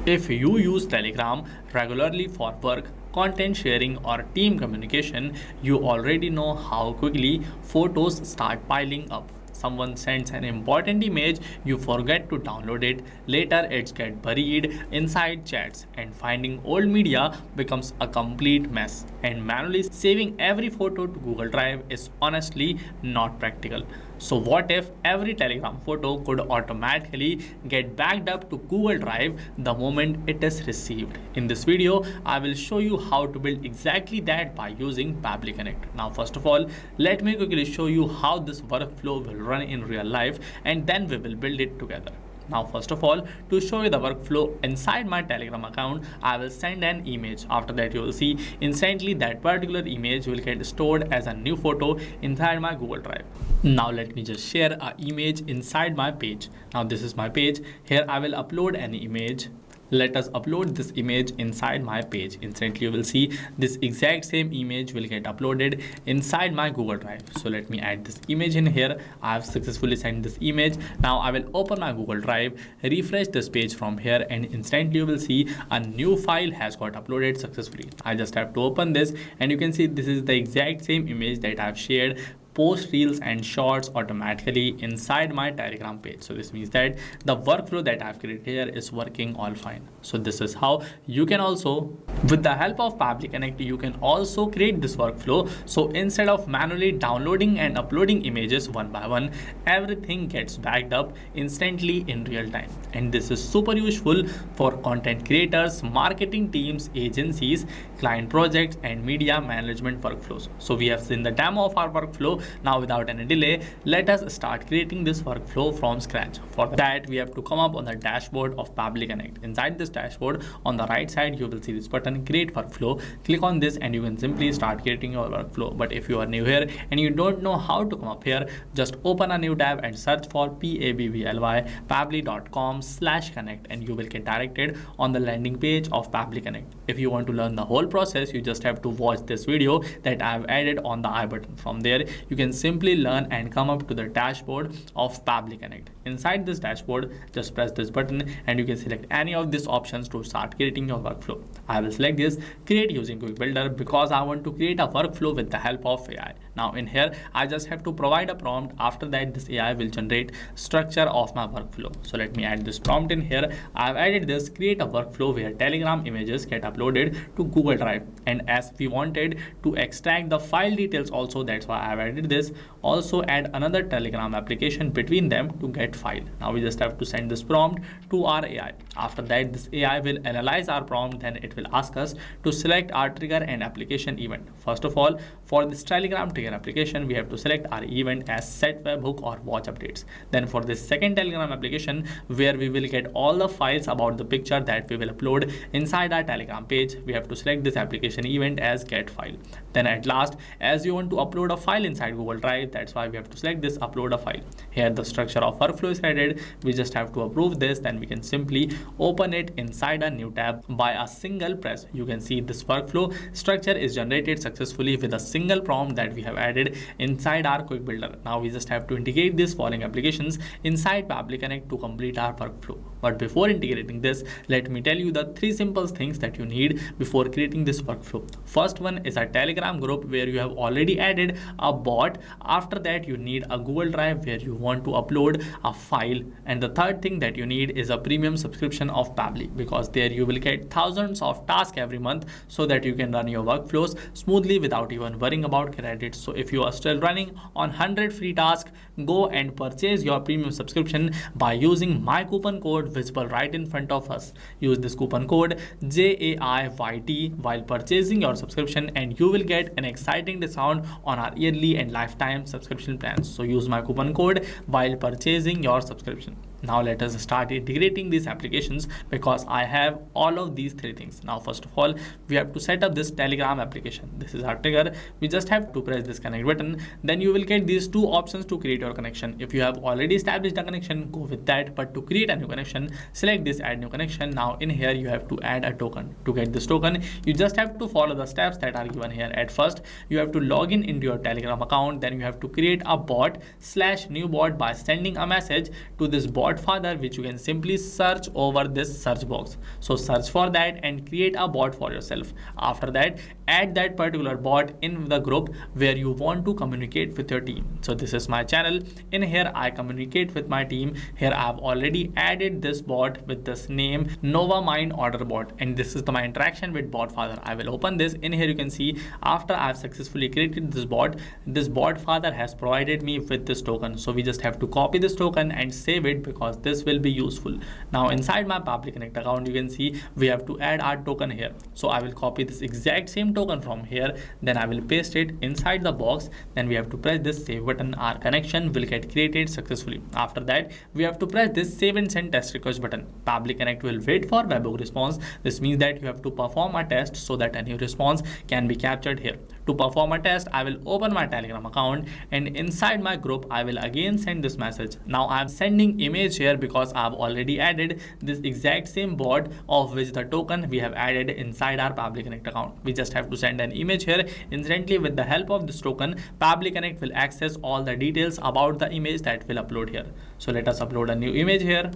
If you use Telegram regularly for work, content sharing, or team communication, you already know how quickly photos start piling up. Someone sends an important image, you forget to download it, later it's get buried inside chats, and finding old media becomes a complete mess. And manually saving every photo to Google Drive is honestly not practical. So what if every Telegram photo could automatically get backed up to Google Drive the moment it is received? In this video, I will show you how to build exactly that by using Pabbly Connect. Now, first of all, let me quickly show you how this workflow will run in real life, and then we will build it together. Now, first of all, to show you the workflow inside my Telegram account, I will send an image. After that, you will see instantly that particular image will get stored as a new photo inside my Google Drive. Now, let me just share an image inside my page. Now, this is my page. Here, I will upload an image. Let us upload this image inside my page. Instantly you will see this exact same image will get uploaded inside my Google Drive. So let me add this image in here. I have successfully sent this image. Now I will open my Google Drive, refresh this page from here, and instantly you will see a new file has got uploaded successfully. I just have to open this, and you can see this is the exact same image that I have shared post reels and shorts automatically inside my Telegram page. So this means that the workflow that I've created here is working all fine. So this is how you can also, with the help of Pabbly Connect, you can also create this workflow. So instead of manually downloading and uploading images one by one, everything gets backed up instantly in real time. And this is super useful for content creators, marketing teams, agencies, client projects, and media management workflows. So we have seen the demo of our workflow. Now, without any delay, let us start creating this workflow from scratch. For that, we have to come up on the dashboard of Pabbly Connect. Inside this dashboard, on the right side, you will see this button, Create Workflow. Click on this and you can simply start creating your workflow. But if you are new here and you don't know how to come up here, just open a new tab and search for pabbly.com/connect, and you will get directed on the landing page of Pabbly Connect. If you want to learn the whole process, you just have to watch this video that I have added on the I button. From there, you can simply learn and come up to the dashboard of Pabbly Connect. Inside this dashboard, just press this button and you can select any of these options to start creating your workflow. I will select this Create using Quick Builder because I want to create a workflow with the help of AI. Now in here, I just have to provide a prompt. After that, this AI will generate structure of my workflow. So let me add this prompt in here. I've added this create a workflow where Telegram images get uploaded to Google Drive. And as we wanted to extract the file details also, that's why I've added this. Also add another Telegram application between them to get file. Now we just have to send this prompt to our AI. After that, this AI will analyze our prompt, then it will ask us to select our trigger and application event. First of all, for this Telegram trigger application, we have to select our event as set webhook or watch updates. Then for this second Telegram application, where we will get all the files about the picture that we will upload inside our Telegram page, we have to select this application event as get file. Then at last, as you want to upload a file inside Google Drive, that's why we have to select this upload a file. Here the structure of workflow is added. We just have to approve this, then we can simply open it inside a new tab by a single press. You can see this workflow structure is generated successfully with a single prompt that we have added inside our Quick Builder. Now we just have to integrate these following applications inside Pabbly Connect to complete our workflow. But before integrating this, let me tell you the three simple things that you need before creating this workflow. First one is a Telegram group where you have already added a bot. After that, you need a Google Drive where you want to upload a file. And the third thing that you need is a premium subscription of Pabbly, because there you will get thousands of tasks every month so that you can run your workflows smoothly without even worrying about credits. So if you are still running on 100 free tasks, go and purchase your premium subscription by using my coupon code visible right in front of us. Use this coupon code JAIYT while purchasing your subscription, and you will get an exciting discount on our yearly and lifetime subscription plans. So use my coupon code while purchasing your subscription. Now let us start integrating these applications because I have all of these three things. Now first of all, we have to set up this Telegram application. This is our trigger. We just have to press this connect button. Then you will get these two options to create your connection. If you have already established a connection, go with that. But to create a new connection, select this add new connection. Now in here, you have to add a token. To get this token, you just have to follow the steps that are given here. At first, you have to log in into your Telegram account. Then you have to create a bot /new bot by sending a message to this bot bot father, which you can simply search over this search box. So search for that and create a bot for yourself. After that, add that particular bot in the group where you want to communicate with your team. So this is my channel. In here I communicate with my team. Here I have already added this bot with this name Nova Mind Order Bot, and this is my interaction with bot father. I will open this. In here you can see after I have successfully created this bot father has provided me with this token. So we just have to copy this token and save it because this will be useful. Now inside my Pabbly Connect account you can see we have to add our token here. So I will copy this exact same token from here, then I will paste it inside the box, then we have to press this save button. Our connection will get created successfully. After that we have to press this save and send test request button. Pabbly Connect will wait for webhook response. This means that you have to perform a test so that a new response can be captured here. To perform a test, I will open my Telegram account, and inside my group I will again send this message. Now I am sending image here because I have already added this exact same bot of which the token we have added inside our Pabbly Connect account. We just have to send an image here. Instantly with the help of this token, Pabbly Connect will access all the details about the image that will upload here. So let us upload a new image here.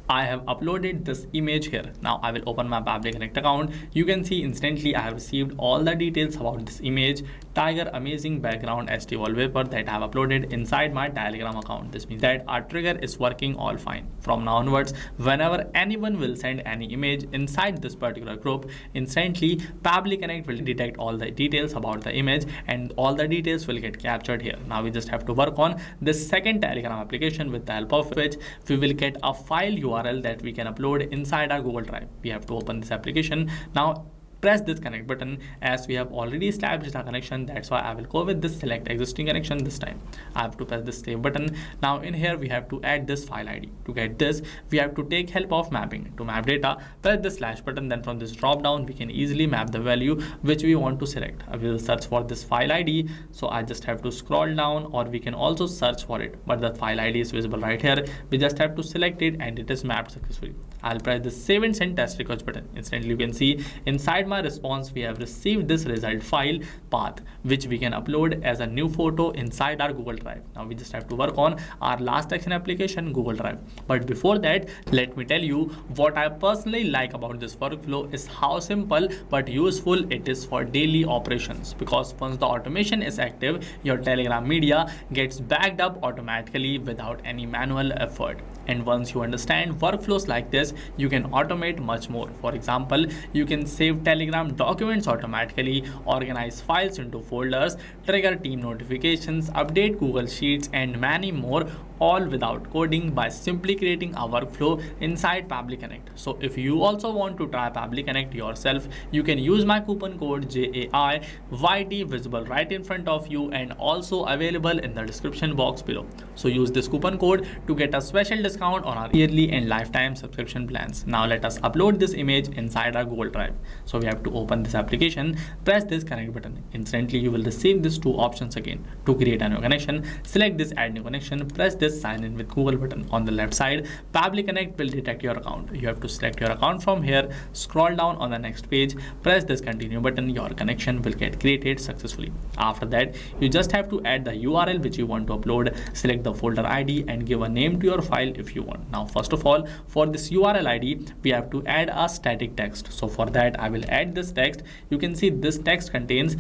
I have uploaded this image here. Now I will open my Pabbly Connect account. You can see instantly I have received all the details about this image, tiger amazing background SD wallpaper that I have uploaded inside my Telegram account. This means that our trigger is working all fine. From now onwards, whenever anyone will send any image inside this particular group, instantly Pabbly Connect will detect all the details about the image and all the details will get captured here. Now we just have to work on this second Telegram application with the help of which we will get a file URL that we can upload inside our Google Drive. We have to open this application. Now press this connect button. As we have already established a connection, that's why I will go with this select existing connection this time. I have to press this save button. Now in here we have to add this file ID. To get this we have to take help of mapping. To map data, press the slash button, then from this drop down we can easily map the value which we want to select. I will search for this file ID, so I just have to scroll down, or we can also search for it, but the file ID is visible right here. We just have to select it and it is mapped successfully. I'll press the save and send test request button. Instantly you can see inside my response we have received this result file path which we can upload as a new photo inside our Google Drive. Now we just have to work on our last action application, Google Drive. But before that, let me tell you what I personally like about this workflow is how simple but useful it is for daily operations, because once the automation is active, your Telegram media gets backed up automatically without any manual effort. And once you understand workflows like this, you can automate much more. For example, you can save Telegram documents automatically, organize files into folders, trigger team notifications, update Google Sheets, and many more, all without coding, by simply creating a workflow inside Pabbly Connect. So if you also want to try Pabbly Connect yourself, you can use my coupon code JAIYT, visible right in front of you and also available in the description box below. So use this coupon code to get a special discount on our yearly and lifetime subscription plans. Now let us upload this image inside our Google Drive. So we have to open this application, press this connect button. Instantly you will receive these two options again. To create a new connection, select this add new connection, press this sign in with Google button. On the left side, Pabbly Connect will detect your account. You have to select your account from here, scroll down on the next page, press this continue button. Your connection will get created successfully. After that, you just have to add the URL which you want to upload, select the folder ID and give a name to your file if you want. Now first of all, for this URL ID we have to add a static text. So for that I will add this text. You can see this text contains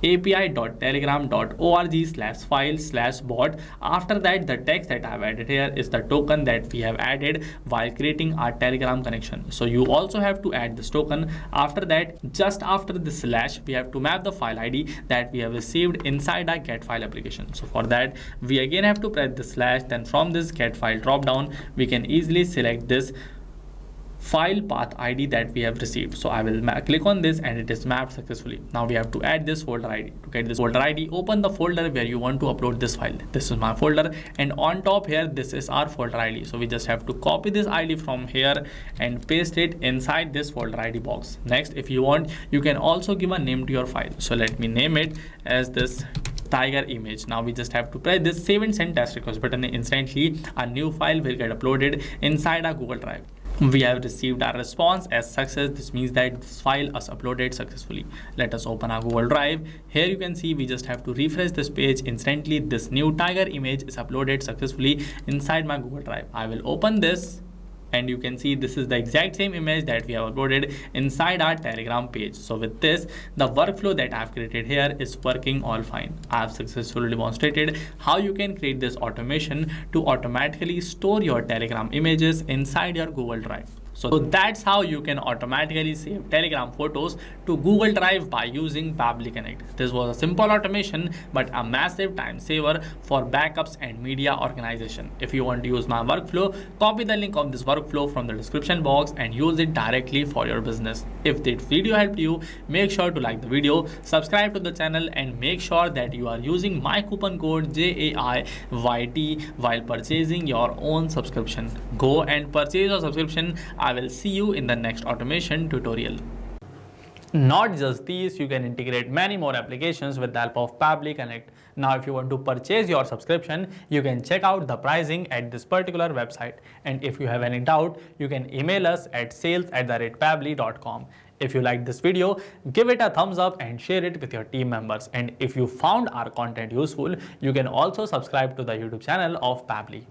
api.telegram.org/file/bot. After that, the text that I have added here is the token that we have added while creating our Telegram connection. So you also have to add this token. After that, just after the slash, we have to map the file ID that we have received inside our get file application. So for that, we again have to press the slash. Then from this get file drop down, we can easily select this file path ID that we have received. So I will click on this and it is mapped successfully. Now we have to add this folder ID. To get this folder ID, open the folder where you want to upload this file. This is my folder, and on top here this is our folder ID. So we just have to copy this ID from here and paste it inside this folder ID box. Next, if you want, you can also give a name to your file. So let me name it as this tiger image. Now we just have to press this save and send test request button. Instantly a new file will get uploaded inside our Google Drive. We have received our response as success. This means that this file is uploaded successfully. Let us open our Google Drive. Here you can see we just have to refresh this page. Instantly this new tiger image is uploaded successfully inside my Google Drive. I will open this and you can see this is the exact same image that we have uploaded inside our Telegram page. So with this, the workflow that I've created here is working all fine. I've successfully demonstrated how you can create this automation to automatically store your Telegram images inside your Google Drive. So that's how you can automatically save Telegram photos to Google Drive by using Pabbly Connect. This was a simple automation but a massive time saver for backups and media organization. If you want to use my workflow, copy the link of this workflow from the description box and use it directly for your business. If this video helped you, make sure to like the video, subscribe to the channel and make sure that you are using my coupon code JAIYT while purchasing your own subscription. Go and purchase your subscription. I will see you in the next automation tutorial. Not just these, you can integrate many more applications with the help of Pabbly Connect. Now, if you want to purchase your subscription, you can check out the pricing at this particular website. And if you have any doubt, you can email us at sales@pabbly.com. If you liked this video, give it a thumbs up and share it with your team members. And if you found our content useful, you can also subscribe to the YouTube channel of Pabbly.